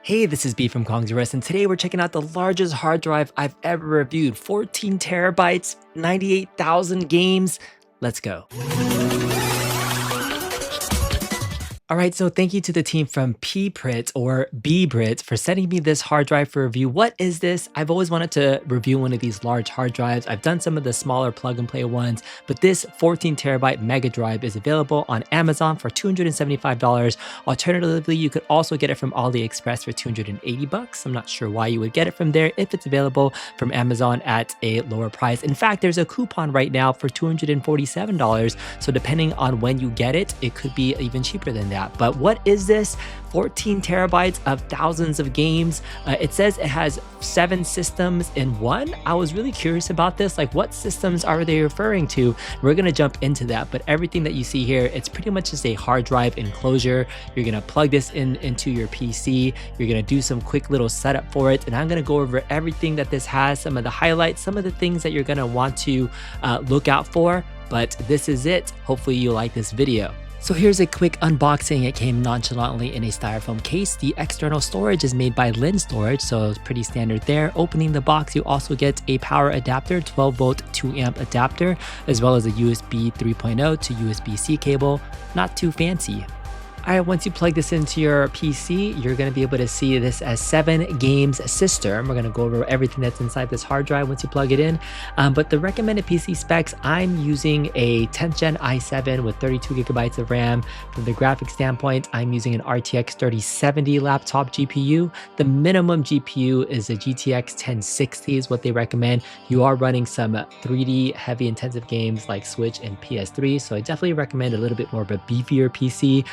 Hey, this is B from Kongzerus, and today we're checking out the largest hard drive I've ever reviewed. 14 terabytes, 98,000 games. Let's go. All right, so thank you to the team from Peaprit or Beebrit for sending me this hard drive for review. What is this? I've always wanted to review one of these large hard drives. I've done some of the smaller plug and play ones, but this 14 terabyte mega drive is available on Amazon for $275. Alternatively, you could also get it from AliExpress for 280 bucks. I'm not sure why you would get it from there if it's available from Amazon at a lower price. In fact, there's a coupon right now for $247. So depending on when you get it, it could be even cheaper than that. But what is this? 14 terabytes of thousands of games. It says it has 7 systems in one. I was really curious about this. Like, what systems are they referring to? We're gonna jump into that, but everything that you see here, it's pretty much just a hard drive enclosure. You're gonna plug this into your PC. You're gonna do some quick little setup for it, and I'm gonna go over everything that this has, some of the highlights, some of the things that you're gonna want to look out for. But this is it. Hopefully you like this video. So here's a quick unboxing. It came nonchalantly in a styrofoam case. The external storage is made by Lin Storage, so it's pretty standard there. Opening the box, you also get a power adapter, 12 volt 2 amp adapter, as well as a USB 3.0 to USB-C cable. Not too fancy. All right, once you plug this into your PC, you're gonna be able to see this as 7 games system. We're gonna go over everything that's inside this hard drive once you plug it in. But the recommended PC specs, I'm using a 10th gen i7 with 32 gigabytes of RAM. From the graphics standpoint, I'm using an RTX 3070 laptop GPU. The minimum GPU is a GTX 1060 is what they recommend. You are running some 3D heavy intensive games like Switch and PS3, so I definitely recommend a little bit more of a beefier PC.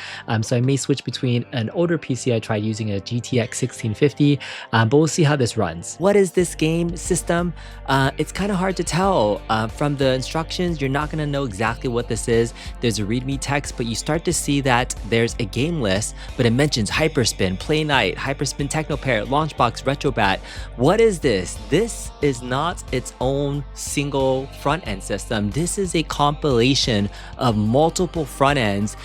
So I may switch between an older PC. I tried using a GTX 1650, but we'll see how this runs. What is this game system? It's kind of hard to tell. From the instructions, you're not gonna know exactly what this is. There's a README text, but you start to see that there's a game list, but it mentions HyperSpin, Playnite, HyperSpin TeknoParrot, LaunchBox, RetroBat. What is this? This is not its own single front-end system. This is a compilation of multiple front ends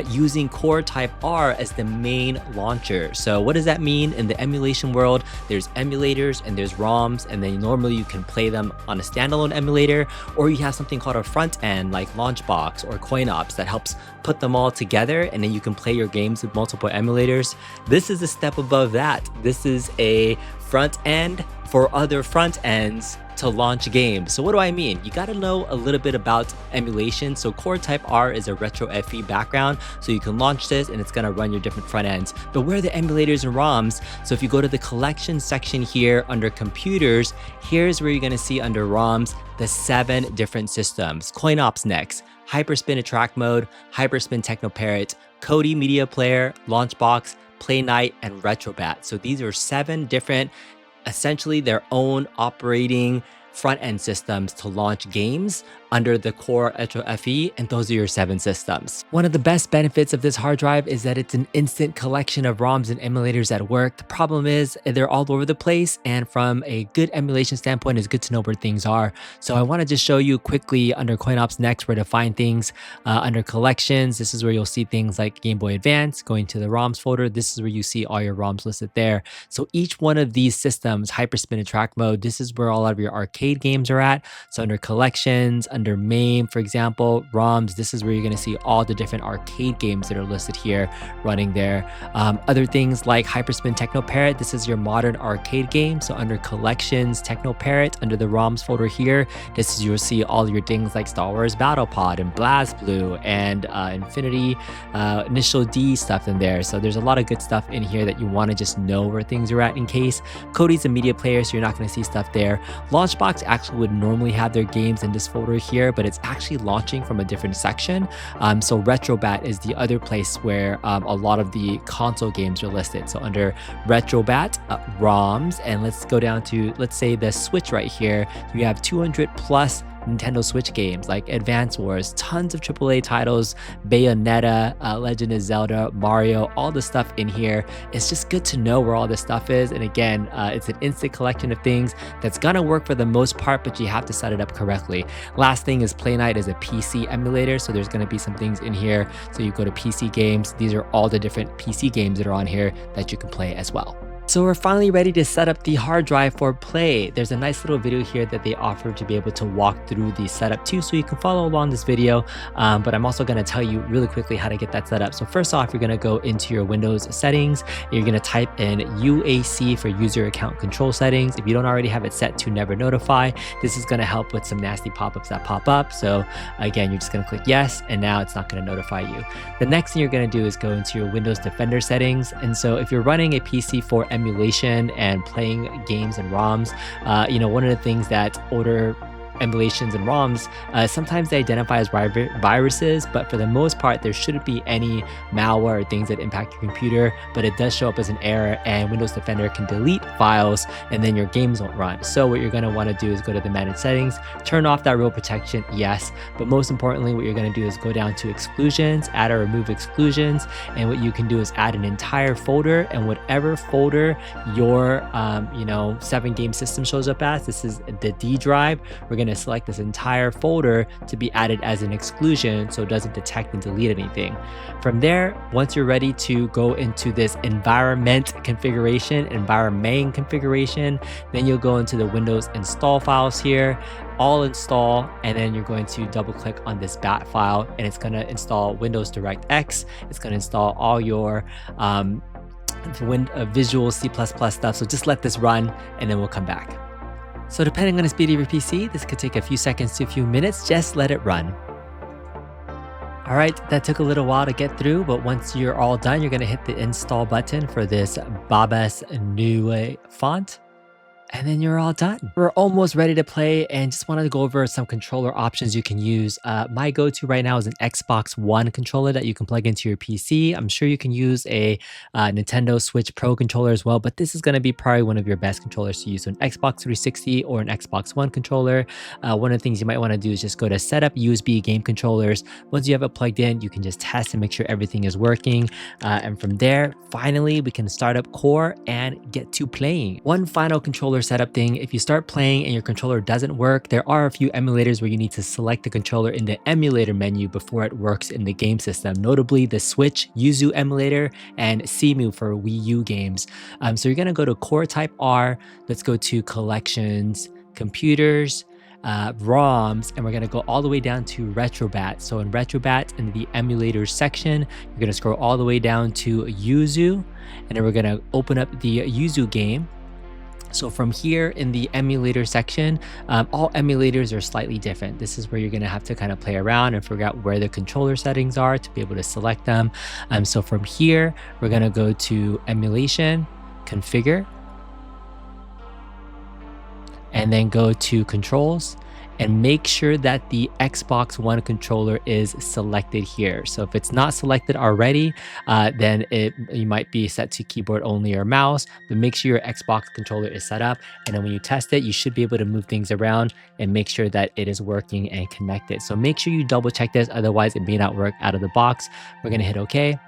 using Core Type R as the main launcher. So what does that mean? In the emulation world, there's emulators and there's ROMs, and then normally you can play them on a standalone emulator, or you have something called a front end like LaunchBox or CoinOps that helps put them all together, and then you can play your games with multiple emulators. This is a step above that. This is a front end for other front ends to launch games. So what do I mean? You gotta know a little bit about emulation. So Core Type R is a retro FE background, so you can launch this and it's gonna run your different front ends. But where are the emulators and ROMs? So if you go to the collection section here under computers, here's where you're gonna see under ROMs the 7 different systems. CoinOps next, HyperSpin Attract Mode, HyperSpin TeknoParrot, Kodi Media Player, LaunchBox, Playnite, and RetroBat. So these are 7 different, essentially their own operating front-end systems to launch games under the core Retro FE, and those are your 7 systems. One of the best benefits of this hard drive is that it's an instant collection of ROMs and emulators at work. The problem is they're all over the place, and from a good emulation standpoint, it's good to know where things are. So I want to just show you quickly under CoinOps next where to find things. Under collections, this is where you'll see things like Gameboy Advance. Going to the ROMs folder, this is where you see all your ROMs listed there. So each one of these systems, HyperSpin Attract Mode, this is where all of your arcade games are at. So under collections, under MAME, for example, ROMs, this is where you're going to see all the different arcade games that are listed here running there. Other things like HyperSpin TeknoParrot, this is your modern arcade game. So under collections, TeknoParrot, under the ROMs folder here, this is you'll see all your things like Star Wars Battle Pod and BlazBlue and Infinity Initial D stuff in there. So there's a lot of good stuff in here that you want to just know where things are at in case. Kodi's a media player, so you're not going to see stuff there. LaunchBox actually would normally have their games in this folder here, but it's actually launching from a different section. So RetroBat is the other place where a lot of the console games are listed. So under RetroBat, ROMs, and let's go down to, let's say the Switch right here, you have 200 plus Nintendo Switch games like Advance Wars, tons of AAA titles, Bayonetta, Legend of Zelda, Mario, all the stuff in here. It's just good to know where all this stuff is. And again, it's an instant collection of things that's gonna work for the most part, but you have to set it up correctly. Last thing is Playnite is a PC emulator, so there's gonna be some things in here. So you go to PC games, these are all the different PC games that are on here that you can play as well. So we're finally ready to set up the hard drive for play. There's a nice little video here that they offer to be able to walk through the setup too, so you can follow along this video. But I'm also going to tell you really quickly how to get that set up. So first off, you're going to go into your Windows settings. You're going to type in UAC for user account control settings. If you don't already have it set to never notify, this is going to help with some nasty pop-ups that pop up. So again, you're just going to click yes, and now it's not going to notify you. The next thing you're going to do is go into your Windows Defender settings. And so if you're running a PC for emulation and playing games and ROMs, one of the things that older emulations and ROMs, sometimes they identify as viruses, but for the most part, there shouldn't be any malware or things that impact your computer, but it does show up as an error, and Windows Defender can delete files and then your games won't run. So what you're going to want to do is go to the manage settings, turn off that rule protection, yes, but most importantly, what you're going to do is go down to exclusions, add or remove exclusions, and what you can do is add an entire folder, and whatever folder your 7-game system shows up as, this is the D drive, we're going to select this entire folder to be added as an exclusion so it doesn't detect and delete anything. From there, once you're ready to go into this environment configuration, then you'll go into the Windows install files here, all install, and then you're going to double click on this bat file, and it's going to install Windows DirectX. It's going to install all your Visual C++ stuff. So just let this run and then we'll come back. So depending on the speed of your PC, this could take a few seconds to a few minutes. Just let it run. All right, that took a little while to get through, but once you're all done, you're going to hit the install button for this Babas New font. And then you're all done. We're almost ready to play, and just wanted to go over some controller options you can use. My go-to right now is an Xbox One controller that you can plug into your PC. I'm sure you can use a Nintendo Switch Pro controller as well, but this is going to be probably one of your best controllers to use. So an Xbox 360 or an Xbox One controller. One of the things you might want to do is just go to Setup USB Game Controllers. Once you have it plugged in, you can just test and make sure everything is working. And from there, finally, we can start up Core and get to playing. One final controller setup thing: if you start playing and your controller doesn't work, there are a few emulators where you need to select the controller in the emulator menu before it works in the game system, notably the Switch Yuzu emulator and CEMU for Wii U games. So you're going to go to Core Type R, let's go to Collections, Computers, ROMs, and we're going to go all the way down to RetroBat. So in RetroBat, in the emulators section, you're going to scroll all the way down to Yuzu, and then we're going to open up the Yuzu game. So from here in the emulator section, all emulators are slightly different. This is where you're going to have to kind of play around and figure out where the controller settings are to be able to select them. So from here, we're going to go to Emulation, Configure, and then go to Controls, and make sure that the Xbox One controller is selected here. So if it's not selected already, then you might be set to keyboard only or mouse, but make sure your Xbox controller is set up. And then when you test it, you should be able to move things around and make sure that it is working and connected. So make sure you double check this, otherwise it may not work out of the box. We're gonna hit OK,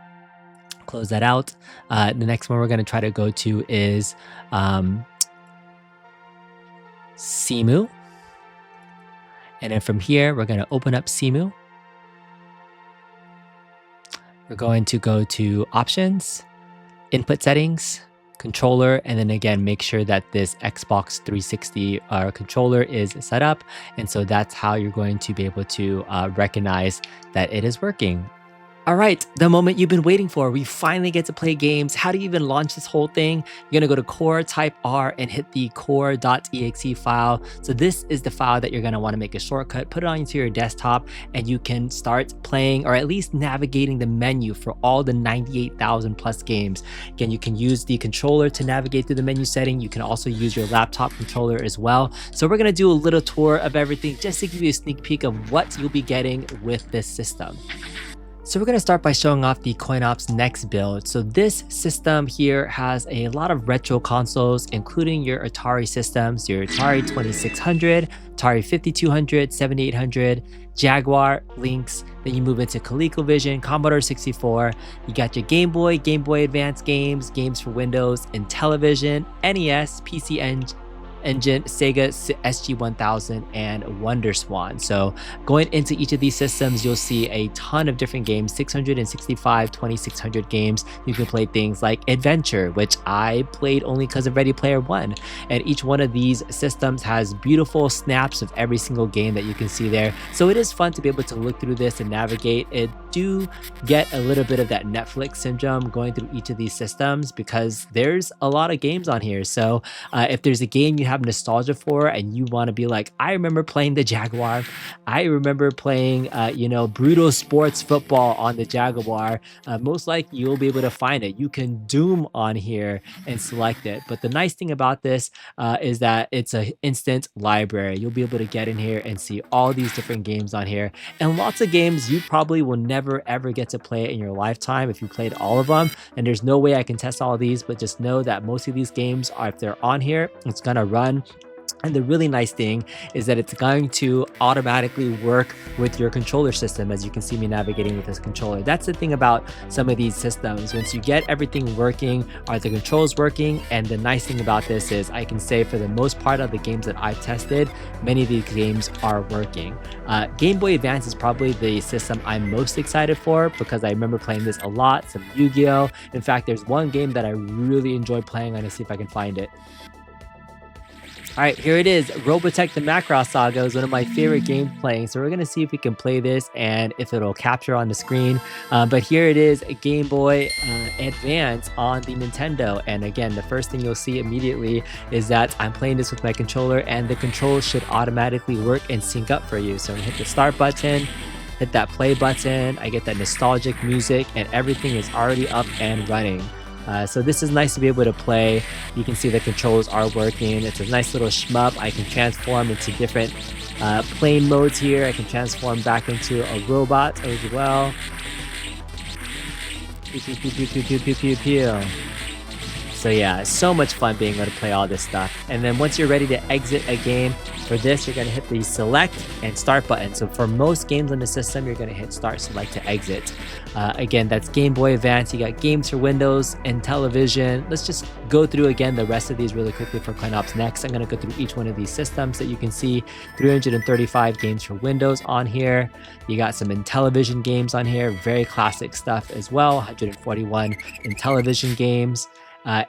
close that out. The next one we're gonna try to go to is CEMU. And then from here, we're going to open up CEMU. We're going to go to Options, Input Settings, Controller, and then again, make sure that this Xbox 360 controller is set up. And so that's how you're going to be able to recognize that it is working. All right, the moment you've been waiting for. We finally get to play games. How do you even launch this whole thing? You're gonna go to Core Type R and hit the core.exe file. So this is the file that you're gonna wanna make a shortcut, put it onto your desktop, and you can start playing, or at least navigating the menu for all the 98,000 plus games. Again, you can use the controller to navigate through the menu setting. You can also use your laptop controller as well. So we're gonna do a little tour of everything just to give you a sneak peek of what you'll be getting with this system. So we're going to start by showing off the CoinOps Next build. So this system here has a lot of retro consoles, including your Atari systems, your Atari 2600, Atari 5200, 7800, Jaguar, Lynx. Then you move into ColecoVision, Commodore 64. You got your Game Boy, Game Boy Advance games, games for Windows, and television, NES, PC Engine, Engine, SEGA SG-1000, and WonderSwan. So going into each of these systems, you'll see a ton of different games, 665, 2600 games. You can play things like Adventure, which I played only because of Ready Player One. And each one of these systems has beautiful snaps of every single game that you can see there. So it is fun to be able to look through this and navigate. It do get a little bit of that Netflix syndrome going through each of these systems because there's a lot of games on here. So if there's a game you have nostalgia for and you want to be like, I remember playing the Jaguar, I remember playing, brutal sports football on the Jaguar, most likely you'll be able to find it. You can Doom on here and select it. But the nice thing about this is that it's an instant library. You'll be able to get in here and see all these different games on here, and lots of games you probably will never ever get to play in your lifetime if you played all of them. And there's no way I can test all of these, but just know that most of these games are, if they're on here, it's gonna run. And the really nice thing is that it's going to automatically work with your controller system, as you can see me navigating with this controller. That's the thing about some of these systems. Once you get everything working, are the controls working? And the nice thing about this is I can say for the most part of the games that I've tested, many of these games are working. Game Boy Advance is probably the system I'm most excited for because I remember playing this a lot, some Yu-Gi-Oh! In fact, there's one game that I really enjoyed playing. I'm gonna see if I can find it. All right, here it is. Robotech the Macross Saga is one of my favorite games playing. So we're going to see if we can play this and if it'll capture on the screen. But here it is, a Game Boy Advance on the Nintendo. And again, the first thing you'll see immediately is that I'm playing this with my controller and the controls should automatically work and sync up for you. So hit the start button, hit that play button. I get that nostalgic music and everything is already up and running. So this is nice to be able to play. You can see the controls are working. It's a nice little shmup. I can transform into different plane modes here. I can transform back into a robot as well. Pew, pew, pew, pew, pew, pew, pew, pew, pew. So yeah, so much fun being able to play all this stuff. And then once you're ready to exit a game, for this, you're going to hit the select and start button. So for most games on the system, you're going to hit start, select to exit. Again, that's Game Boy Advance. You got games for Windows and television. Let's just go through again the rest of these really quickly for CoinOps next. I'm going to go through each one of these systems that you can see. 335 games for Windows on here. You got some Intellivision games on here. Very classic stuff as well. 141 Intellivision games.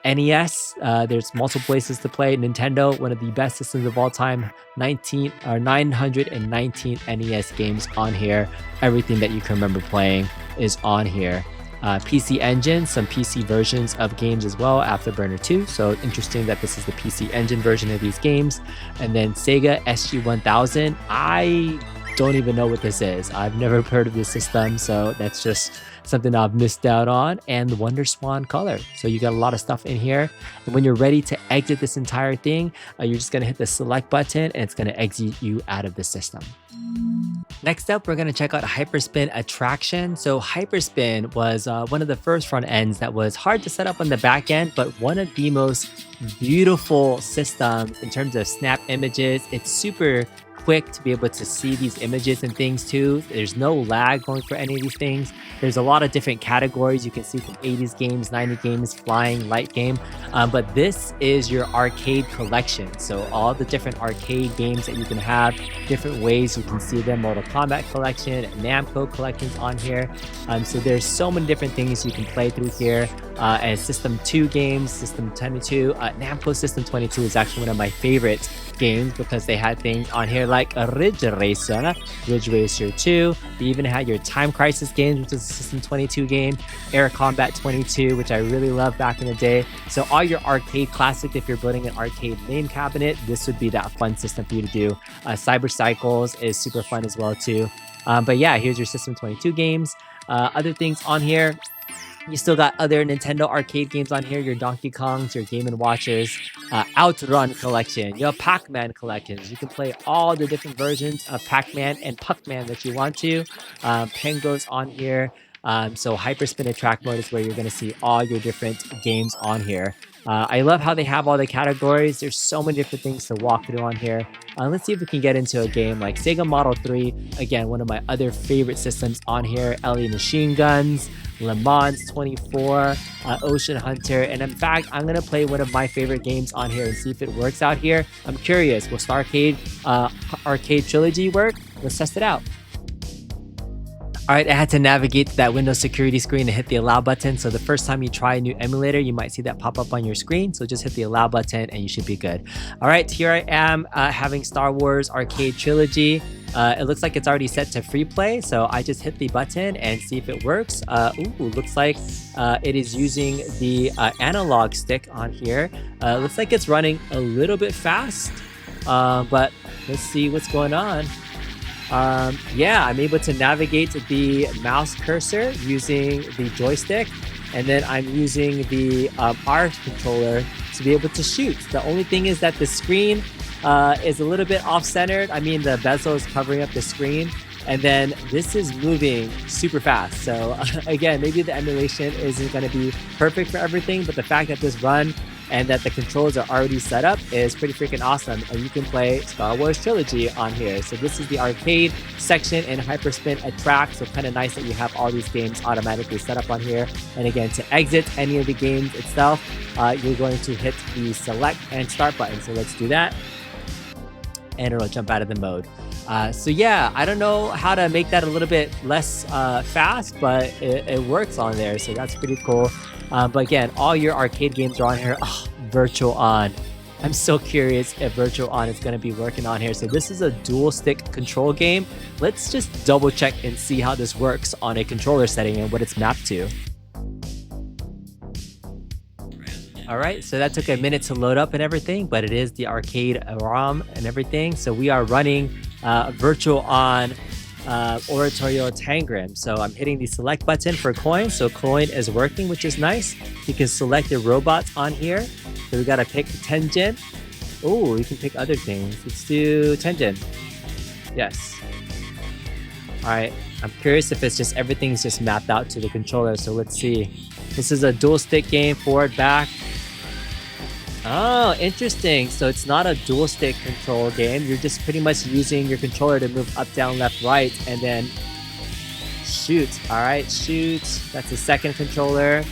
NES, there's multiple places to play. Nintendo, one of the best systems of all time, 919 NES games on here. Everything that you can remember playing is on here. PC Engine, some PC versions of games as well, Afterburner 2. So interesting that this is the PC Engine version of these games. And then Sega SG-1000. I don't even know what this is. I've never heard of this system, so that's just something I've missed out on. And the WonderSwan color. So you got a lot of stuff in here. And when you're ready to exit this entire thing, you're just gonna hit the select button and it's gonna exit you out of the system. Next up, we're going to check out HyperSpin Attraction. So HyperSpin was one of the first front ends that was hard to set up on the back end, but one of the most beautiful systems in terms of snap images. It's super quick to be able to see these images and things too. There's no lag going for any of these things. There's a lot of different categories you can see from 80s games, 90s games, flying, light game. But this is your arcade collection. So all the different arcade games that you can have, different ways you can see them. Mortal Kombat collection, Namco collections on here. So there's so many different things you can play through here. And System 2 games, System 22. Namco System 22 is actually one of my favorite games because they had things on here like Ridge Racer 2. They even had your Time Crisis games, which is a System 22 game, Air Combat 22, which I really loved back in the day. So all your arcade classics, if you're building an arcade main cabinet, this would be that fun system for you to do. Cyber Cycles is super fun as well too. But yeah, here's your System 22 games. Other things on here. You still got other Nintendo arcade games on here, your Donkey Kongs, your Game & Watches, Outrun collection, your Pac-Man collections. You can play all the different versions of Pac-Man and Puck-Man that you want to. Pengo's on here. So HyperSpin Attract mode is where you're going to see all your different games on here. I love how they have all the categories. There's so many different things to walk through on here. Let's see if we can get into a game like Sega Model 3. Again, one of my other favorite systems on here. LE Machine Guns, Le Mans 24, Ocean Hunter. And in fact, I'm going to play one of my favorite games on here and see if it works out here. I'm curious, will Star Arcade Trilogy work? Let's test it out. All right, I had to navigate that Windows security screen and hit the allow button. So the first time you try a new emulator, you might see that pop up on your screen. So just hit the allow button and you should be good. All right, here I am having Star Wars Arcade Trilogy. It looks like it's already set to free play. So I just hit the button and see if it works. Looks like it is using the analog stick on here. Looks like it's running a little bit fast, but let's see what's going on. Yeah, I'm able to navigate the mouse cursor using the joystick, and then I'm using the R controller to be able to shoot. The only thing is that the screen is a little bit off-centered. I mean, the bezel is covering up the screen, and then this is moving super fast. So again, maybe the emulation isn't going to be perfect for everything, but the fact that this run and that the controls are already set up is pretty freaking awesome. And you can play Star Wars Trilogy on here. So this is the arcade section and HyperSpin Attract. So kind of nice that you have all these games automatically set up on here. And again, to exit any of the games itself, you're going to hit the select and start button. So let's do that. And it'll jump out of the mode. So yeah, I don't know how to make that a little bit less fast, but it works on there. So that's pretty cool. But again, all your arcade games are on here. Oh, Virtual On. I'm so curious if Virtual On is going to be working on here. So this is a dual stick control game. Let's just double check and see how this works on a controller setting and what it's mapped to. All right, so that took a minute to load up and everything, but it is the arcade ROM and everything. So we are running Virtual On Oratorio Tangram. So I'm hitting the select button for coin. So coin is working, which is nice. You can select the robots on here. So we got to pick Tenjin. Oh, you can pick other things. Let's do Tenjin. Yes. All right. I'm curious if it's just everything's just mapped out to the controller. So let's see. This is a dual stick game, forward, back. Oh, interesting. So it's not a dual stick control game. You're just pretty much using your controller to move up, down, left, right, and then shoot. All right, shoot. That's the second controller.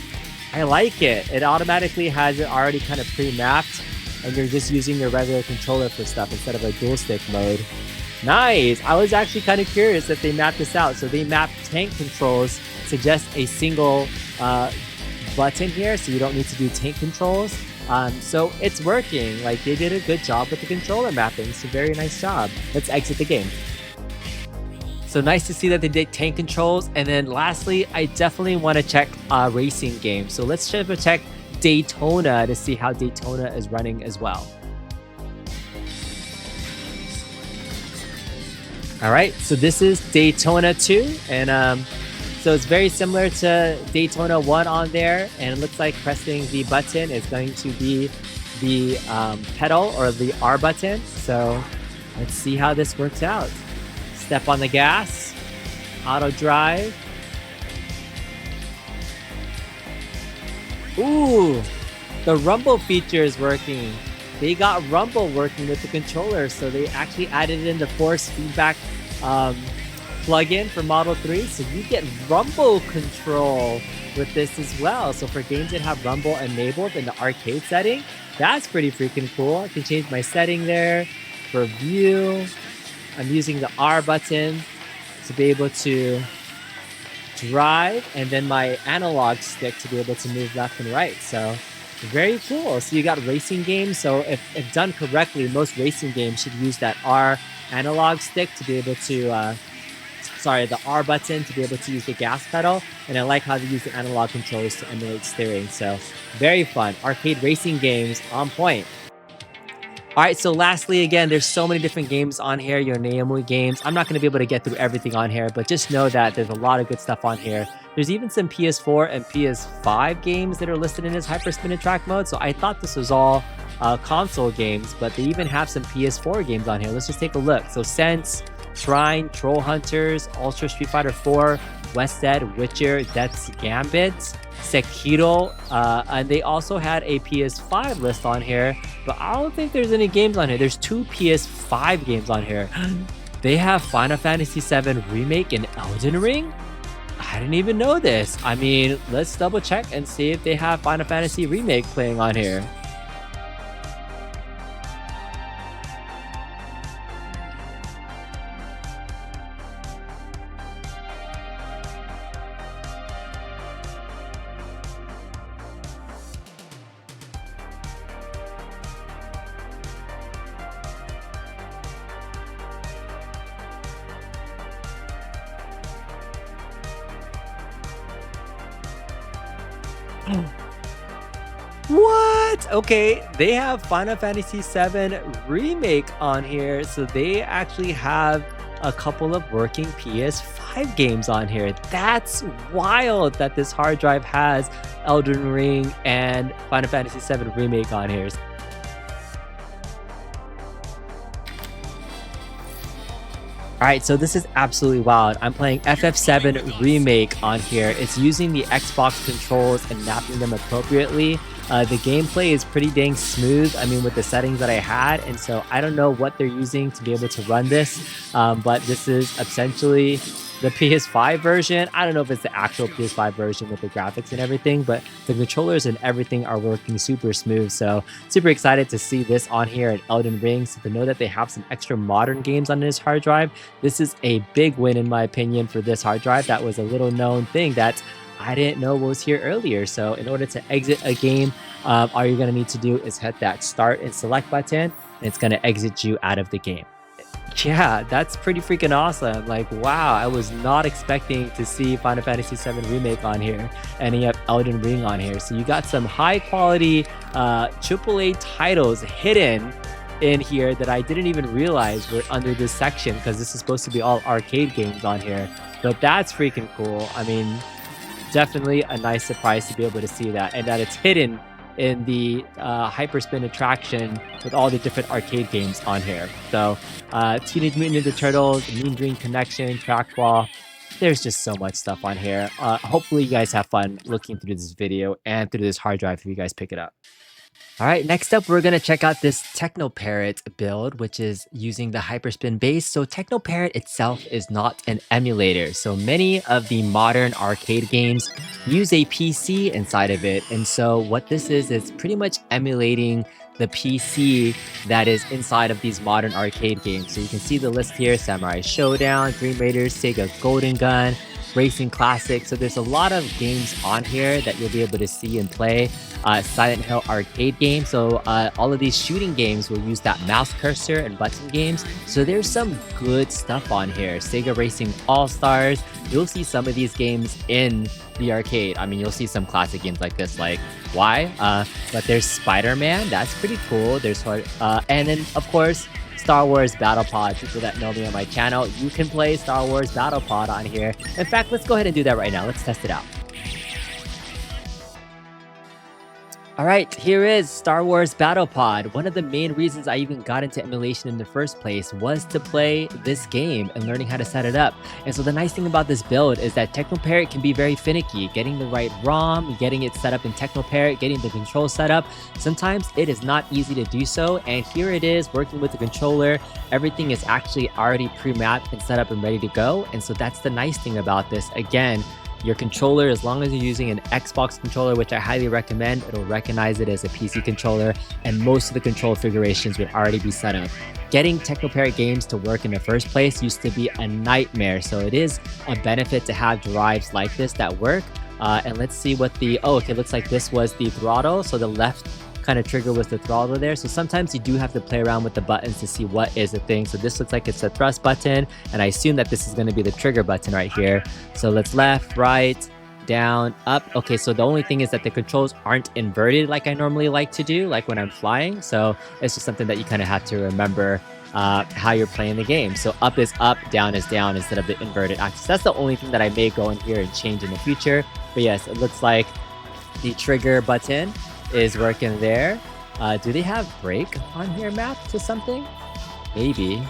I like it. It automatically has it already kind of pre-mapped, and you're just using your regular controller for stuff instead of a dual stick mode. Nice. I was actually kind of curious if they mapped this out. So they mapped tank controls to just a single button here, so you don't need to do tank controls. So it's working. Like, they did a good job with the controller mapping. It's a very nice job. Let's exit the game. So nice to see that they did tank controls. And then lastly, I definitely want to check racing games. So let's check Daytona to see how Daytona is running as well. All right, so this is Daytona 2, and so it's very similar to Daytona 1 on there, and it looks like pressing the button is going to be the pedal or the R button. So let's see how this works out. Step on the gas, auto drive. Ooh, the rumble feature is working. They got rumble working with the controller, so they actually added in the force feedback plugin for Model 3, so you get rumble control with this as well. So for games that have rumble enabled in the arcade setting, that's pretty freaking cool. I can change my setting there. For view, I'm using the R button to be able to drive, and then my analog stick to be able to move left and right. So very cool. So you got racing games. So if done correctly, most racing games should use that R analog stick to be able to the R button to be able to use the gas pedal. And I like how they use the analog controls to emulate steering. So very fun. Arcade racing games on point. All right, so lastly, again, there's so many different games on here, your Naomi games. I'm not going to be able to get through everything on here, but just know that there's a lot of good stuff on here. There's even some PS4 and PS5 games that are listed in this HyperSpin Attract mode. So I thought this was all console games, but they even have some PS4 games on here. Let's just take a look. So Sense, Shrine, Troll Hunters, Ultra Street Fighter 4, West Dead, Witcher, Death's Gambit, Sekiro, and they also had a PS5 list on here, but I don't think there's any games on here. There's 2 PS5 games on here. They have Final Fantasy VII Remake and Elden Ring? I didn't even know this. I mean, let's double check and see if they have Final Fantasy Remake playing on here. What? Okay, they have Final Fantasy VII Remake on here, so they actually have a couple of working PS5 games on here. That's wild that this hard drive has Elden Ring and Final Fantasy VII Remake on here. All right, so this is absolutely wild. I'm playing FF7 Remake on here. It's using the Xbox controls and mapping them appropriately. The gameplay is pretty dang smooth, I mean, with the settings that I had, and so I don't know what they're using to be able to run this, but this is essentially the PS5 version. I don't know if it's the actual PS5 version with the graphics and everything, but the controllers and everything are working super smooth. So super excited to see this on here at Elden Ring. So to know that they have some extra modern games on this hard drive, this is a big win in my opinion for this hard drive. That was a little known thing that I didn't know was here earlier. So in order to exit a game, all you're gonna need to do is hit that start and select button, and it's gonna exit you out of the game. Yeah, that's pretty freaking awesome. Like, wow, I was not expecting to see Final Fantasy VII Remake on here, and you have Elden Ring on here. So you got some high quality AAA titles hidden in here that I didn't even realize were under this section, because this is supposed to be all arcade games on here. But that's freaking cool. I mean, definitely a nice surprise to be able to see that, and that it's hidden in the HyperSpin attraction with all the different arcade games on here. So Teenage Mutant Ninja Turtles, Mean Green Connection, Trackball, there's just so much stuff on here. Hopefully you guys have fun looking through this video and through this hard drive if you guys pick it up. All right, next up, we're going to check out this TeknoParrot build, which is using the HyperSpin base. So TeknoParrot itself is not an emulator. So many of the modern arcade games use a PC inside of it. And so what this is pretty much emulating the PC that is inside of these modern arcade games. So you can see the list here: Samurai Showdown, Dream Raiders, Sega Golden Gun, Racing Classic. So there's a lot of games on here that you'll be able to see and play. Silent Hill arcade game. So all of these shooting games will use that mouse cursor and button games. So there's some good stuff on here. Sega Racing All-Stars. You'll see some of these games in the arcade. I mean, you'll see some classic games like this, like why? But there's Spider-Man. That's pretty cool. There's and then of course Star Wars Battle Pod. People that know me on my channel, you can play Star Wars Battle Pod on here. In fact, let's go ahead and do that right now. Let's test it out. All right, here is Star Wars Battle Pod. One of the main reasons I even got into emulation in the first place was to play this game and learning how to set it up. And so the nice thing about this build is that TeknoParrot can be very finicky. Getting the right ROM, getting it set up in TeknoParrot, getting the control set up. Sometimes it is not easy to do so. And here it is working with the controller. Everything is actually already pre-mapped and set up and ready to go. And so that's the nice thing about this. Again, your controller, as long as you're using an Xbox controller, which I highly recommend, it'll recognize it as a PC controller, and most of the control configurations would already be set up. Getting TeknoParrot games to work in the first place used to be a nightmare, so it is a benefit to have drives like this that work. And let's see what the, okay, looks like this was the throttle, so the left kind of trigger was the throttle there. So sometimes you do have to play around with the buttons to see what is the thing. So this looks like it's a thrust button, and I assume that this is going to be the trigger button right here. So let's left, right, down, up. Okay, so the only thing is that the controls aren't inverted like I normally like to do, like when I'm flying. So it's just something that you kind of have to remember how you're playing the game. So up is up, down is down instead of the inverted axis. That's the only thing that I may go in here and change in the future. But yes, it looks like the trigger button is working there. Do they have brake on here mapped to something? Maybe.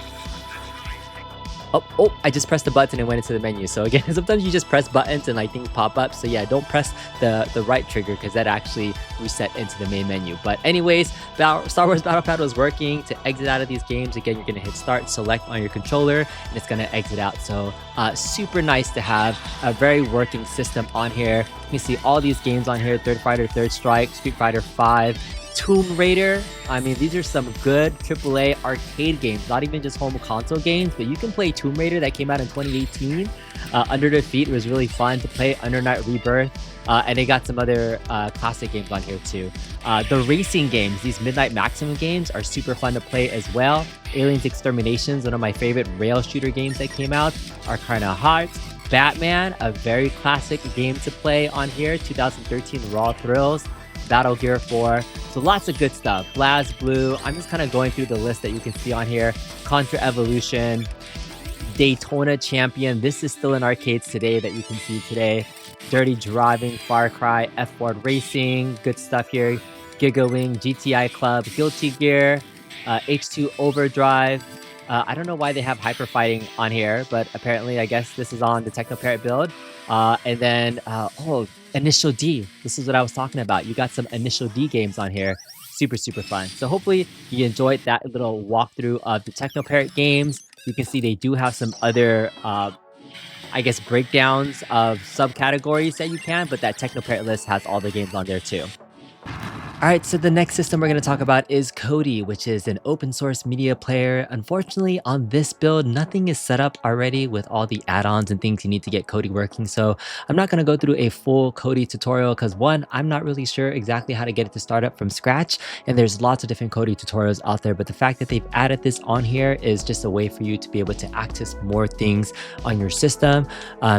Oh, I just pressed the button and went into the menu. So again, sometimes you just press buttons and like things pop up. So yeah, don't press the right trigger because that actually reset into the main menu. But anyways, Star Wars Battlefront was working. To exit out of these games, again, you're gonna hit start, select on your controller, and it's gonna exit out. So super nice to have a very working system on here. You can see all these games on here: Third Fighter, Third Strike, Street Fighter 5, Tomb Raider. I mean, these are some good AAA arcade games, not even just home console games, but you can play Tomb Raider that came out in 2018. Under the Feet was really fun to play. Under Night Rebirth. And they got some other classic games on here too. The racing games, these Midnight Maximum games, are super fun to play as well. Aliens Exterminations, one of my favorite rail shooter games that came out, are kind of hot. Batman, a very classic game to play on here. 2013 Raw Thrills. Battle Gear 4. So lots of good stuff. Blaz Blue. I'm just kind of going through the list that you can see on here. Contra Evolution. Daytona Champion. This is still in arcades today that you can see today. Dirty Driving, Far Cry, F1 Racing. Good stuff here. Gigawing, GTI Club, Guilty Gear, H2 Overdrive. I don't know why they have Hyper Fighting on here, but apparently I guess this is on the TeknoParrot build. And then, Initial D. This is what I was talking about. You got some Initial D games on here. Super, super fun. So hopefully you enjoyed that little walkthrough of the TeknoParrot games. You can see they do have some other, I guess, breakdowns of subcategories that you can, but that TeknoParrot list has all the games on there too. All right, so the next system we're going to talk about is Kodi, which is an open source media player. Unfortunately, on this build, nothing is set up already with all the add-ons and things you need to get Kodi working. So I'm not going to go through a full Kodi tutorial because one, I'm not really sure exactly how to get it to start up from scratch. And there's lots of different Kodi tutorials out there. But the fact that they've added this on here is just a way for you to be able to access more things on your system.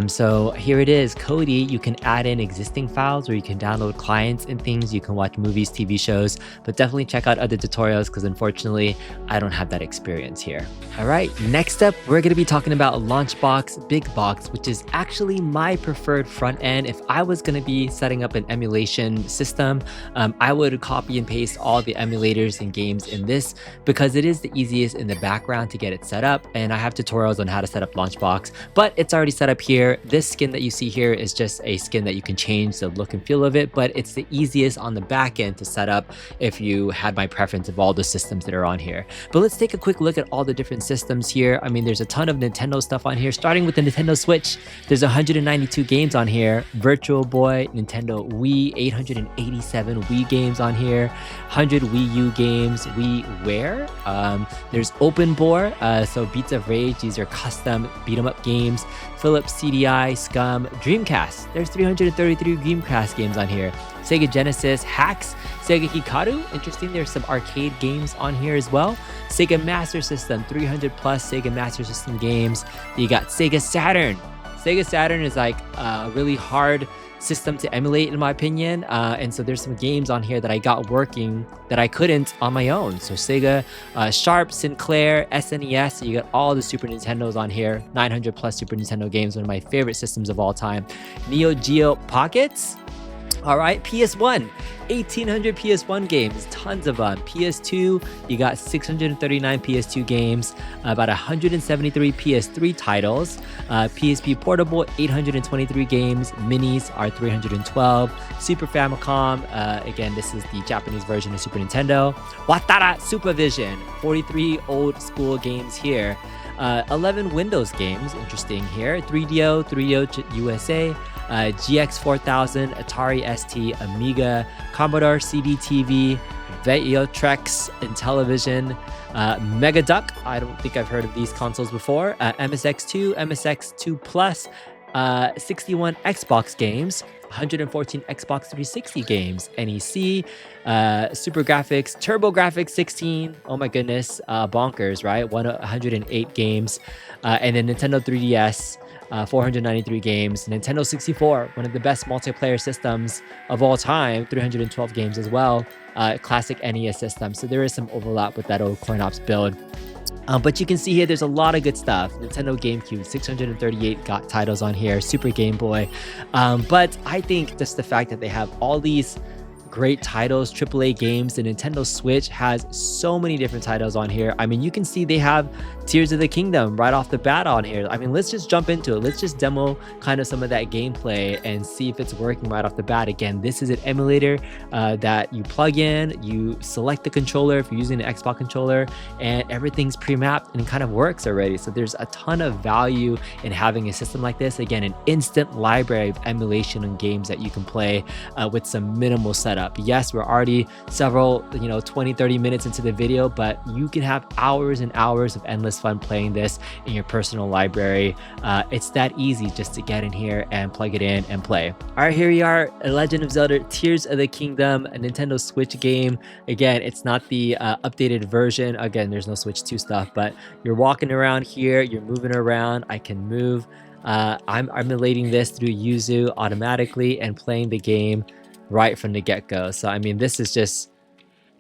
So here it is, Kodi. You can add in existing files or you can download clients and things. You can watch movies, TV shows, but definitely check out other tutorials because unfortunately I don't have that experience here. All right, next up we're going to be talking about LaunchBox Big Box, which is actually my preferred front end. If I was going to be setting up an emulation system, I would copy and paste all the emulators and games in this because it is the easiest in the background to get it set up, and I have tutorials on how to set up LaunchBox, but it's already set up here. This skin that you see here is just a skin that you can change the look and feel of it, but it's the easiest on the back end to set up if you had my preference of all the systems that are on here. But let's take a quick look at all the different systems here. I mean, there's a ton of Nintendo stuff on here, starting with the Nintendo Switch. There's 192 games on here. Virtual Boy, Nintendo Wii, 887 Wii games on here, 100 Wii U games, WiiWare. There's Open Bore, so Beats of Rage, these are custom beat 'em up games. Philips CDI, Scum, Dreamcast. There's 333 Dreamcast games on here. Sega Genesis, Hacks, Sega Hikaru. Interesting, there's some arcade games on here as well. Sega Master System, 300 plus Sega Master System games. You got Sega Saturn. Sega Saturn is like a really hard system to emulate in my opinion, and so there's some games on here that I got working that I couldn't on my own. So Sega, Sharp, Sinclair, SNES, so you got all the Super Nintendos on here. 900 plus Super Nintendo games, one of my favorite systems of all time. Neo Geo Pockets. All right, PS1, 1800 PS1 games, tons of them. PS2, you got 639 PS2 games, about 173 PS3 titles. PSP Portable, 823 games. Minis are 312. Super Famicom, again, this is the Japanese version of Super Nintendo. Watara Supervision, 43 old school games here. 11 Windows games, interesting here. 3DO USA, GX 4000, Atari ST, Amiga, Commodore CD-TV, Videotrex, Intellivision, Megaduck. I don't think I've heard of these consoles before. MSX2, MSX2 Plus, 61 Xbox games, 114 Xbox 360 games, NEC, Super Graphics, TurboGrafx 16, oh my goodness, bonkers, right? 108 games, and then Nintendo 3DS, 493 games. Nintendo 64, one of the best multiplayer systems of all time, 312 games as well. Classic NES system, so there is some overlap with that old CoinOps build. But you can see here, there's a lot of good stuff. Nintendo GameCube, 638 got titles on here, Super Game Boy. But I think just the fact that they have all these great titles, AAA games. The Nintendo Switch has so many different titles on here. I mean, you can see they have Tears of the Kingdom right off the bat on here. I mean, let's just jump into it. Let's just demo kind of some of that gameplay and see if it's working right off the bat. Again, this is an emulator that you plug in, you select the controller if you're using an Xbox controller, and everything's pre-mapped and kind of works already. So there's a ton of value in having a system like this. Again, an instant library of emulation and games that you can play with some minimal setup. Yes, we're already several, 20, 30 minutes into the video, but you can have hours and hours of endless fun playing this in your personal library. It's that easy just to get in here and plug it in and play. All right, here we are, Legend of Zelda Tears of the Kingdom, a Nintendo Switch game. Again, it's not the updated version. Again, there's no Switch 2 stuff, but you're walking around here, you're moving around. I can move. I'm emulating this through Yuzu automatically and playing the game right from the get-go. So I mean, this is just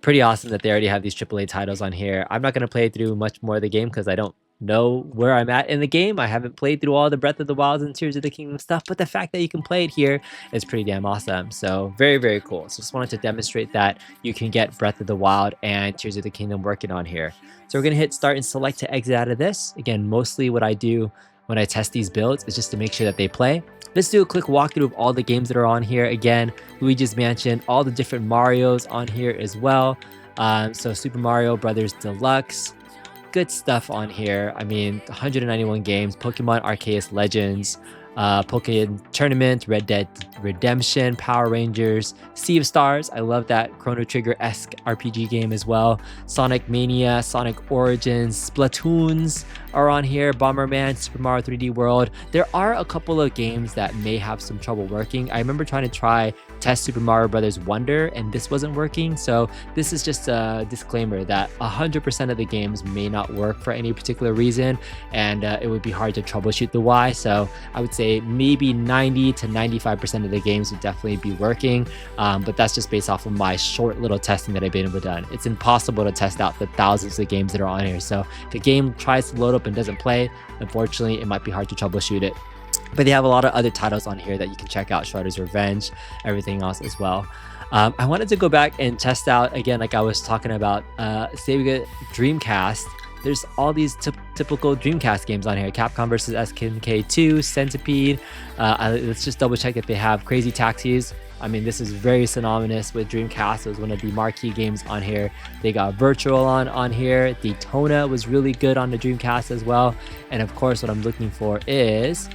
pretty awesome that they already have these AAA titles on here. I'm not going to play through much more of the game because I don't know where I'm at in the game. I haven't played through all the Breath of the Wild and Tears of the Kingdom stuff, but the fact that you can play it here is pretty damn awesome. So very, very cool. So just wanted to demonstrate that you can get Breath of the Wild and Tears of the Kingdom working on here. So we're going to hit start and select to exit out of this. Again, mostly what I do when I test these builds is just to make sure that they play. Let's do a quick walkthrough of all the games that are on here. Again, Luigi's Mansion, all the different Marios on here as well. So Super Mario Brothers Deluxe, good stuff on here. I mean, 191 games, Pokemon Arceus Legends, Pokemon Tournament, Red Dead Redemption, Power Rangers, Sea of Stars. I love that Chrono Trigger-esque RPG game as well. Sonic Mania, Sonic Origins, Splatoons are on here. Bomberman, Super Mario 3D World. There are a couple of games that may have some trouble working. I remember trying to test Super Mario Brothers Wonder, and this wasn't working. So this is just a disclaimer that 100% of the games may not work for any particular reason, and it would be hard to troubleshoot the why. So I would say maybe 90 to 95% of the games would definitely be working, but that's just based off of my short little testing that I've been able to done. It's impossible to test out the thousands of games that are on here. So if a game tries to load up and doesn't play, unfortunately, it might be hard to troubleshoot it. But they have a lot of other titles on here that you can check out, Shredder's Revenge, everything else as well. I wanted to go back and test out, again, like I was talking about, SEGA Dreamcast. There's all these typical Dreamcast games on here. Capcom vs. SNK 2, Centipede. Let's just double check if they have Crazy Taxis. I mean, this is very synonymous with Dreamcast. It was one of the marquee games on here. They got Virtual on here. Daytona was really good on the Dreamcast as well. And of course, what I'm looking for is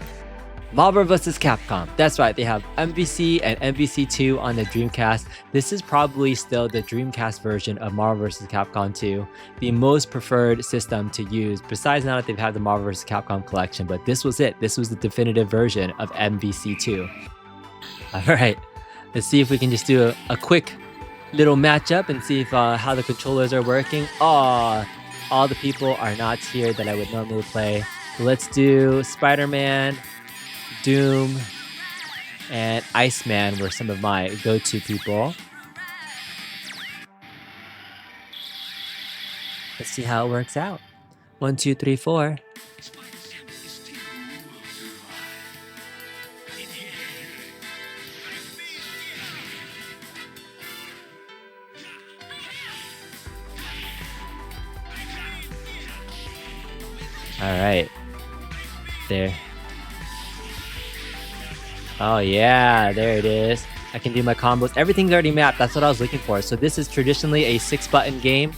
Marvel vs. Capcom. That's right, they have MVC and MVC2 on the Dreamcast. This is probably still the Dreamcast version of Marvel vs. Capcom 2, the most preferred system to use, besides now that they've had the Marvel vs. Capcom collection, but this was it. This was the definitive version of MVC2. All right, let's see if we can just do a quick little matchup and see if how the controllers are working. All the people are not here that I would normally play. So let's do Spider-Man, Doom, and Iceman were some of my go-to people. Let's see how it works out. 1, 2, 3, 4. All right. There. Oh yeah, there it is. I can do my combos. Everything's already mapped. That's what I was looking for. So this is traditionally a 6-button game,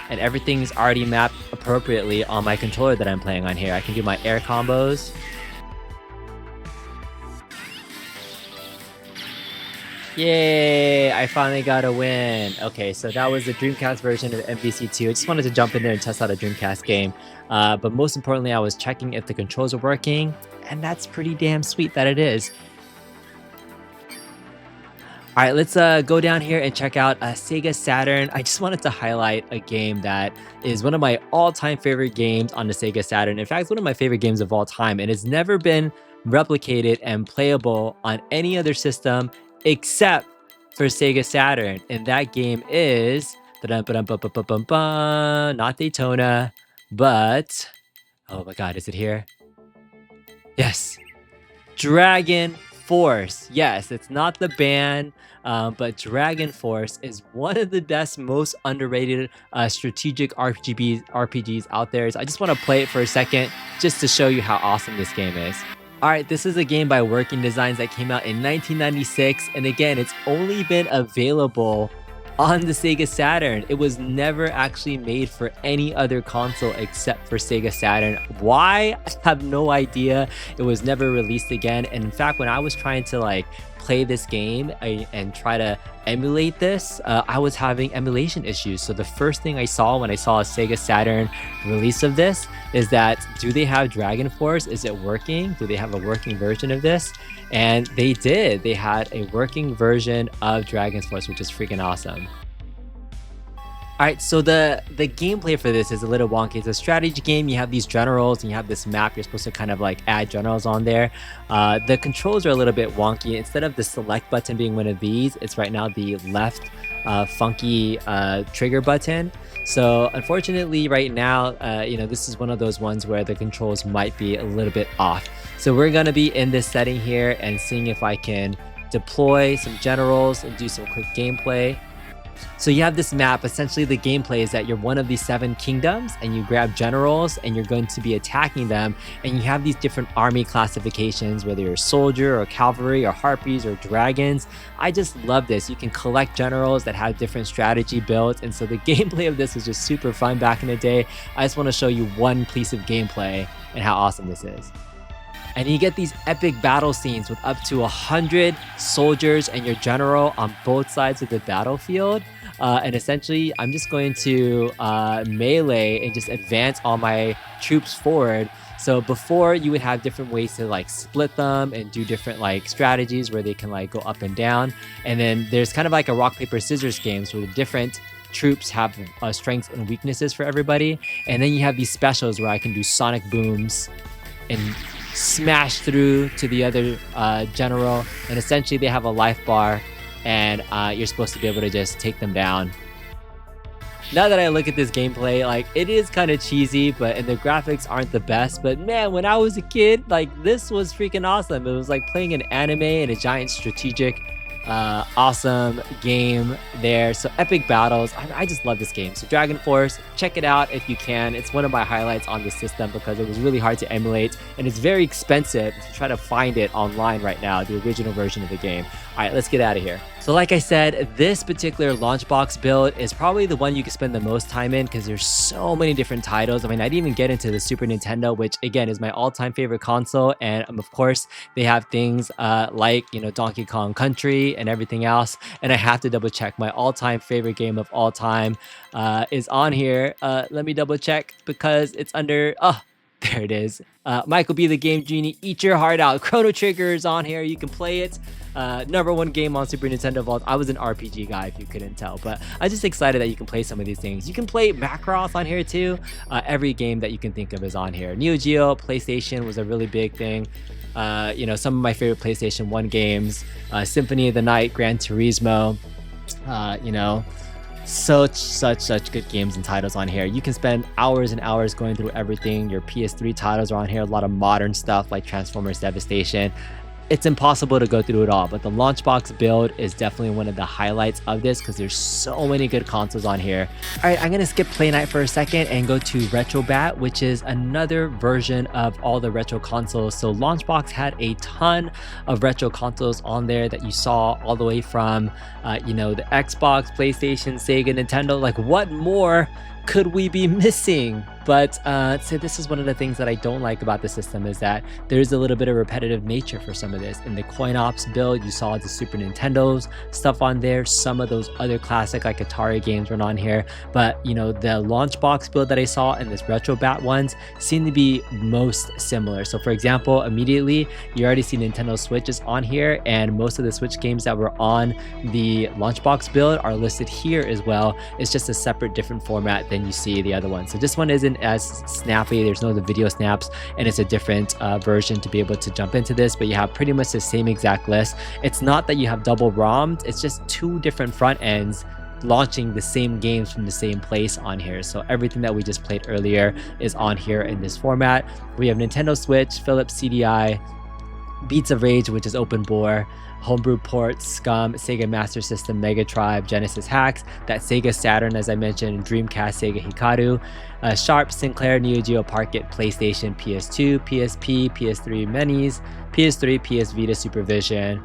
and everything's already mapped appropriately on my controller that I'm playing on here. I can do my air combos. Yay, I finally got a win. Okay, so that was the Dreamcast version of MVC2. I just wanted to jump in there and test out a Dreamcast game. But most importantly, I was checking if the controls are working, and that's pretty damn sweet that it is. All right, let's go down here and check out Sega Saturn. I just wanted to highlight a game that is one of my all-time favorite games on the Sega Saturn. In fact, it's one of my favorite games of all time, and it's never been replicated and playable on any other system except for Sega Saturn. And that game is not Daytona, but oh my god, is it here? Yes, Dragon Force. Yes, it's not the band, but Dragon Force is one of the best, most underrated strategic RPGs out there. So I just want to play it for a second just to show you how awesome this game is. Alright, this is a game by Working Designs that came out in 1996, and again, it's only been available on the Sega Saturn. It was never actually made for any other console except for Sega Saturn. Why? I have no idea. It was never released again, and in fact, when I was trying to like play this game and try to emulate this, I was having emulation issues. So the first thing I saw when I saw a Sega Saturn release of this is that, do they have Dragon Force? Is it working? Do they have a working version of this? And they did. They had a working version of Dragon Force, which is freaking awesome. Alright, so the gameplay for this is a little wonky. It's a strategy game. You have these generals and you have this map. You're supposed to kind of like add generals on there. The controls are a little bit wonky. Instead of the select button being one of these, it's right now the left funky trigger button. So unfortunately right now, this is one of those ones where the controls might be a little bit off. So we're going to be in this setting here and seeing if I can deploy some generals and do some quick gameplay. So you have this map. Essentially the gameplay is that you're one of these 7 kingdoms and you grab generals and you're going to be attacking them, and you have these different army classifications, whether you're a soldier or cavalry or harpies or dragons. I just love this. You can collect generals that have different strategy builds, and so the gameplay of this was just super fun back in the day. I just want to show you one piece of gameplay and how awesome this is. And you get these epic battle scenes with up to 100 soldiers and your general on both sides of the battlefield. And essentially, I'm just going to melee and just advance all my troops forward. So before, you would have different ways to like split them and do different like strategies where they can like go up and down. And then there's kind of like a rock, paper, scissors games where the different troops have strengths and weaknesses for everybody. And then you have these specials where I can do sonic booms and smash through to the other general, and essentially they have a life bar, and you're supposed to be able to just take them down. Now that I look at this gameplay, like, it is kind of cheesy, and the graphics aren't the best, but man, when I was a kid, like, this was freaking awesome. It was like playing an anime in a giant strategic awesome game there. So epic battles. I just love this game. So Dragon Force, check it out if you can. It's one of my highlights on the system because it was really hard to emulate, and it's very expensive to try to find it online right now, the original version of the game. All right, let's get out of here. So like I said, this particular LaunchBox build is probably the one you can spend the most time in because there's so many different titles. I mean, I didn't even get into the Super Nintendo, which again is my all-time favorite console. And of course, they have things like, Donkey Kong Country and everything else. And I have to double check. My all-time favorite game of all time is on here. Let me double check because it's under... there it is. Michael B. the Game Genie, Eat Your Heart Out. Chrono Trigger is on here. You can play it. #1 game on Super Nintendo Vault. I was an RPG guy if you couldn't tell, but I'm just excited that you can play some of these things. You can play Macross on here too. Every game that you can think of is on here. Neo Geo, PlayStation was a really big thing. Some of my favorite PlayStation 1 games, Symphony of the Night, Gran Turismo, such good games and titles on here. You can spend hours and hours going through everything. Your PS3 titles are on here. A lot of modern stuff like Transformers Devastation. It's impossible to go through it all, but the LaunchBox build is definitely one of the highlights of this because there's so many good consoles on here. All right, I'm gonna skip Playnite for a second and go to RetroBat, which is another version of all the retro consoles. So LaunchBox had a ton of retro consoles on there that you saw all the way from, the Xbox, PlayStation, Sega, Nintendo. Like, what more could we be missing? But so this is one of the things that I don't like about the system is that there's a little bit of repetitive nature for some of this. In the CoinOps build, you saw the Super Nintendo's stuff on there. Some of those other classic like Atari games were on here. But the LaunchBox build that I saw and this RetroBat ones seem to be most similar. So for example, immediately you already see Nintendo Switch is on here, and most of the Switch games that were on the LaunchBox build are listed here as well. It's just a separate different format than you see the other one. So this one isn't as snappy. There's no the video snaps, and it's a different version to be able to jump into this, but you have pretty much the same exact list. It's not that you have double ROMs, it's just two different front ends launching the same games from the same place on here. So everything that we just played earlier is on here in this format. We have Nintendo Switch, Philips CDI, Beats of Rage, which is open bore, homebrew ports, Scum, Sega Master System, Mega Tribe, Genesis hacks, that Sega Saturn, as I mentioned, Dreamcast, Sega Hikaru, Sharp, Sinclair, Neo Geo, Parkit, PlayStation, PS2, PSP, PS3 Minis, PS3, PS Vita, Supervision.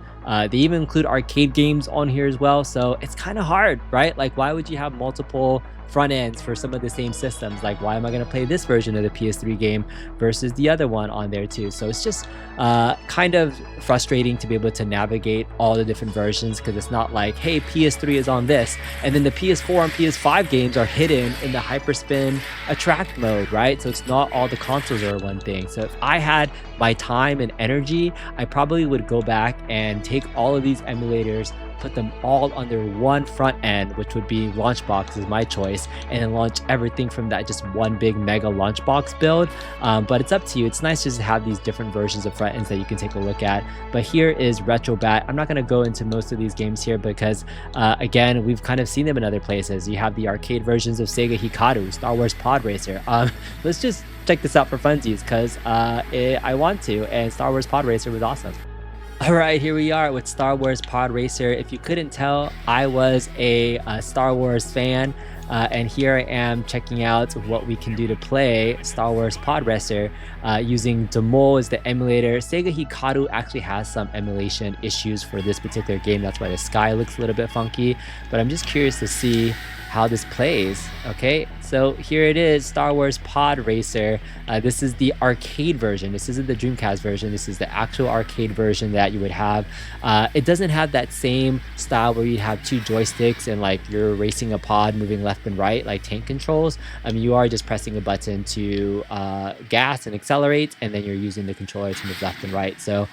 They even include arcade games on here as well, so it's kind of hard, right? Like, why would you have multiple front ends for some of the same systems? Like, why am I going to play this version of the PS3 game versus the other one on there too? So it's just kind of frustrating to be able to navigate all the different versions, because it's not like, hey, PS3 is on this and then the PS4 and PS5 games are hidden in the HyperSpin attract mode, right? So it's not all the consoles are one thing. So if I had my time and energy, I probably would go back and take all of these emulators, put them all under one front end, which would be LaunchBox is my choice, and then launch everything from that just one big mega LaunchBox build. But it's up to you. It's nice just to have these different versions of front ends that you can take a look at. But here is RetroBat. I'm not going to go into most of these games here because again, we've kind of seen them in other places. You have the arcade versions of Sega Hikaru, Star Wars Pod Racer. Let's just check this out for funsies because I want to, and Star Wars Pod Racer was awesome. All right, here we are with Star Wars Pod Racer. If you couldn't tell, I was a Star Wars fan, and here I am checking out what we can do to play Star Wars Pod Racer using Demol as the emulator. Sega Hikaru actually has some emulation issues for this particular game. That's why the sky looks a little bit funky, but I'm just curious to see how this plays. Okay, so here it is, Star Wars Pod Racer. This is the arcade version. This isn't the Dreamcast version. This is the actual arcade version that you would have. It doesn't have that same style where you have two joysticks and like you're racing a pod moving left and right like tank controls. You are just pressing a button to gas and accelerate, and then you're using the controller to move left and right. So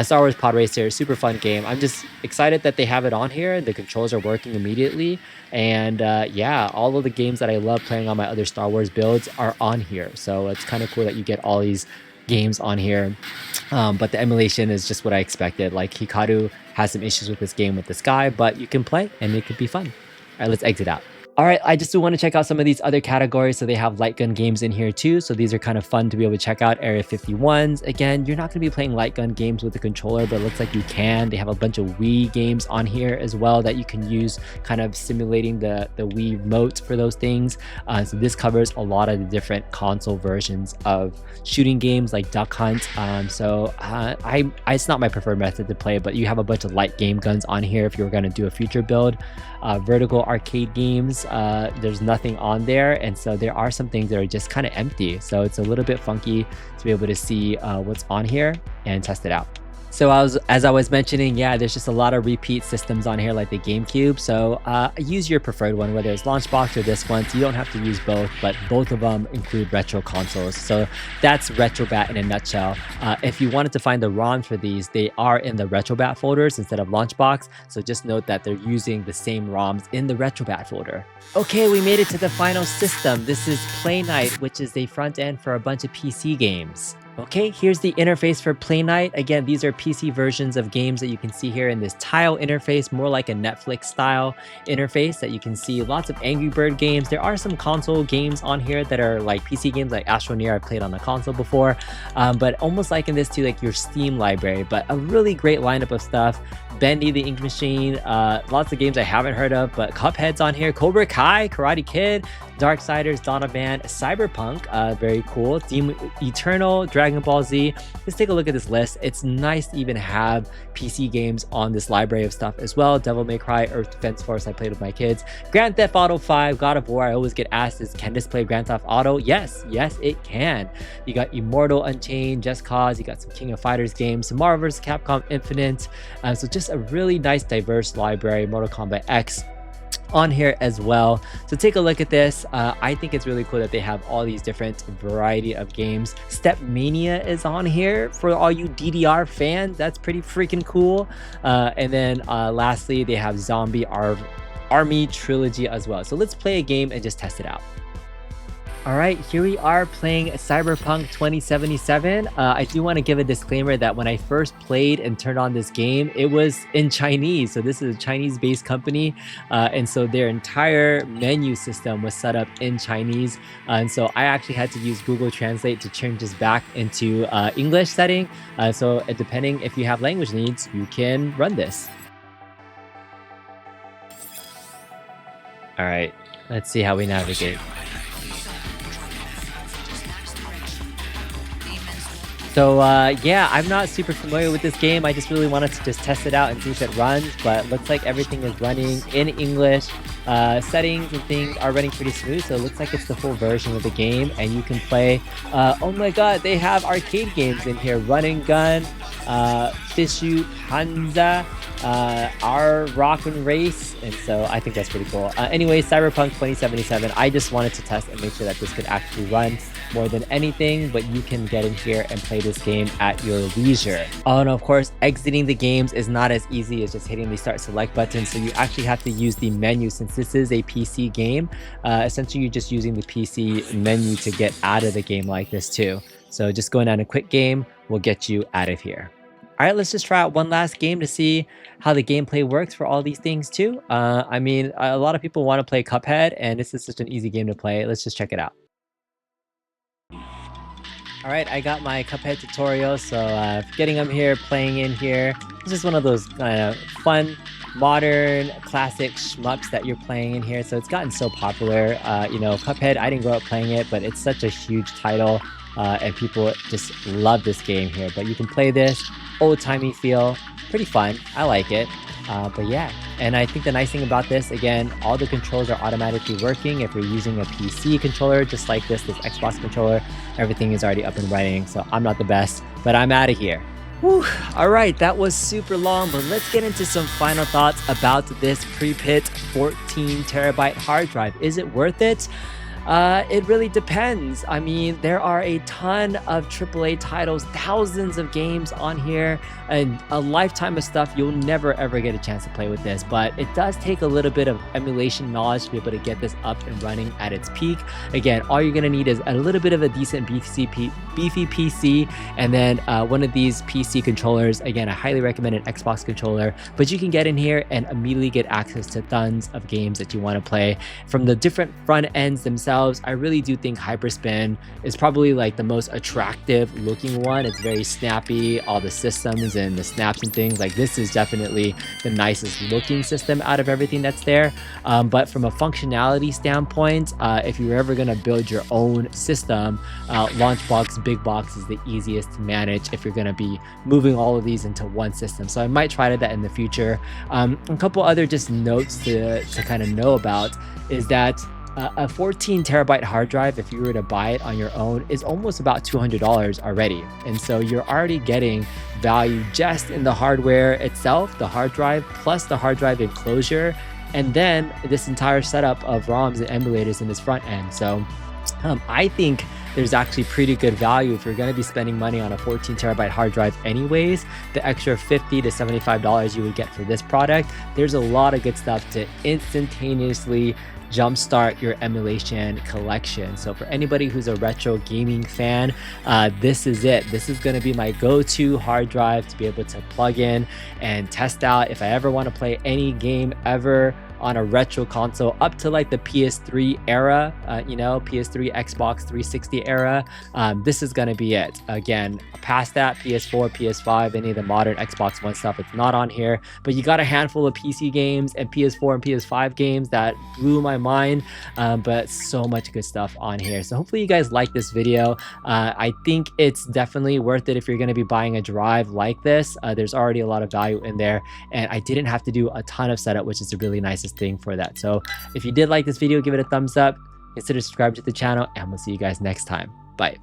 Star Wars Pod Racer, super fun game. I'm just excited that they have it on here. The controls are working immediately, and yeah, all of the games that I love playing on my other Star Wars builds are on here. So it's kind of cool that you get all these games on here. But the emulation is just what I expected. Like, Hikaru has some issues with this game with the sky, but you can play and it could be fun. All right, let's exit out. All right, I just do want to check out some of these other categories. So they have light gun games in here too. So these are kind of fun to be able to check out. Area 51s. Again, you're not going to be playing light gun games with the controller, but it looks like you can. They have a bunch of Wii games on here as well that you can use, kind of simulating the Wii remote for those things. So this covers a lot of the different console versions of shooting games like Duck Hunt. It's not my preferred method to play, but you have a bunch of light game guns on here if you were going to do a future build. Vertical arcade games, there's nothing on there, and so there are some things that are just kind of empty, so it's a little bit funky to be able to see what's on here and test it out. So as I was mentioning, yeah, there's just a lot of repeat systems on here like the GameCube. So use your preferred one, whether it's LaunchBox or this one. So you don't have to use both, but both of them include retro consoles. So that's RetroBat in a nutshell. If you wanted to find the ROMs for these, they are in the RetroBat folders instead of LaunchBox. So just note that they're using the same ROMs in the RetroBat folder. Okay, we made it to the final system. This is Playnite, which is a front end for a bunch of PC games. Okay, here's the interface for Playnite. Again, these are PC versions of games that you can see here in this tile interface, more like a Netflix style interface that you can see lots of Angry Bird games. There are some console games on here that are like PC games like Astroneer. I played on the console before, but almost liken this to like your Steam library, but a really great lineup of stuff. Bendy the Ink Machine, lots of games I haven't heard of, but Cuphead's on here, Cobra Kai, Karate Kid, Darksiders, Donovan, Cyberpunk, very cool, Eternal, Dragon Ball Z. Let's take a look at this list. It's nice to even have PC games on this library of stuff as well. Devil May Cry, Earth Defense Force, I played with my kids. Grand Theft Auto 5, God of War. I always get asked, can this play Grand Theft Auto? Yes, it can. You got Immortal Unchained, Just Cause, you got some King of Fighters games, some Marvel vs. Capcom Infinite. So just a really nice diverse library. Mortal Kombat X on here as well. So take a look at this. I think it's really cool that they have all these different variety of games. Step Mania is on here for all you DDR fans. That's pretty freaking cool. And then lastly, they have Zombie Army Trilogy as well. So let's play a game and just test it out. All right, here we are playing Cyberpunk 2077. I do want to give a disclaimer that when I first played and turned on this game, it was in Chinese. So this is a Chinese-based company, and so their entire menu system was set up in Chinese. And so I actually had to use Google Translate to change this back into English setting. So depending if you have language needs, you can run this. All right, let's see how we navigate. So yeah, I'm not super familiar with this game. I just really wanted to just test it out and see if it runs, but looks like everything is running in English. Settings and things are running pretty smooth, so it looks like it's the full version of the game, and you can play, oh my god, they have arcade games in here. Run and Gun, Fishu Hansa, our Rock and Race, and so I think that's pretty cool. Anyway, Cyberpunk 2077, I just wanted to test and make sure that this could actually run more than anything, but you can get in here and play this game at your leisure. Oh, and of course, exiting the games is not as easy as just hitting the start select button, so you actually have to use the menu. Since this is a PC game, essentially you're just using the PC menu to get out of the game like this too. So just going down a quick game will get you out of here. All right, let's just try out one last game to see how the gameplay works for all these things too. I mean, a lot of people want to play Cuphead, and this is such an easy game to play. Let's just check it out. All right, I got my Cuphead tutorial, so getting them here, playing in here. It's just one of those kind of fun, modern, classic shmups that you're playing in here. So it's gotten so popular. You know, Cuphead, I didn't grow up playing it, but it's such a huge title, and people just love this game here. But you can play this, old-timey feel, pretty fun. I like it. But yeah, and I think the nice thing about this, again, all the controls are automatically working. If you're using a PC controller, just like this Xbox controller, everything is already up and running. So I'm not the best, but I'm out of here. Whew. All right, that was super long, but let's get into some final thoughts about this Peaprit 14TB hard drive. Is it worth it? It really depends. I mean, there are a ton of AAA titles, thousands of games on here, and a lifetime of stuff. You'll never ever get a chance to play with this, but it does take a little bit of emulation knowledge to be able to get this up and running at its peak. Again, all you're gonna need is a little bit of a decent beefy PC, and then one of these PC controllers. Again, I highly recommend an Xbox controller, but you can get in here and immediately get access to tons of games that you want to play from the different front ends themselves. I really do think HyperSpin is probably like the most attractive looking one. It's very snappy, all the systems and the snaps and things. Like, this is definitely the nicest looking system out of everything that's there. But from a functionality standpoint, if you're ever gonna build your own system, LaunchBox Big Box is the easiest to manage if you're gonna be moving all of these into one system. So I might try that in the future. A couple other just notes to kind of know about is that a 14TB hard drive, if you were to buy it on your own, is almost about $200 already. And so you're already getting value just in the hardware itself, the hard drive, plus the hard drive enclosure, and then this entire setup of ROMs and emulators in this front end. So I think there's actually pretty good value if you're going to be spending money on a 14TB hard drive anyways. The extra $50 to $75 you would get for this product, there's a lot of good stuff to instantaneously jumpstart your emulation collection. So for anybody who's a retro gaming fan, this is it. This is going to be my go-to hard drive to be able to plug in and test out if I ever want to play any game ever on a retro console up to like the PS3 era, you know, PS3, Xbox 360 era. This is gonna be it. Again, past that, PS4, PS5, any of the modern Xbox One stuff, it's not on here, but you got a handful of PC games and PS4 and PS5 games that blew my mind, but so much good stuff on here. So hopefully you guys like this video. I think it's definitely worth it if you're gonna be buying a drive like this. There's already a lot of value in there, and I didn't have to do a ton of setup, which is the really nicest thing for that. So if you did like this video, give it a thumbs up, consider subscribing to the channel, and we'll see you guys next time. Bye.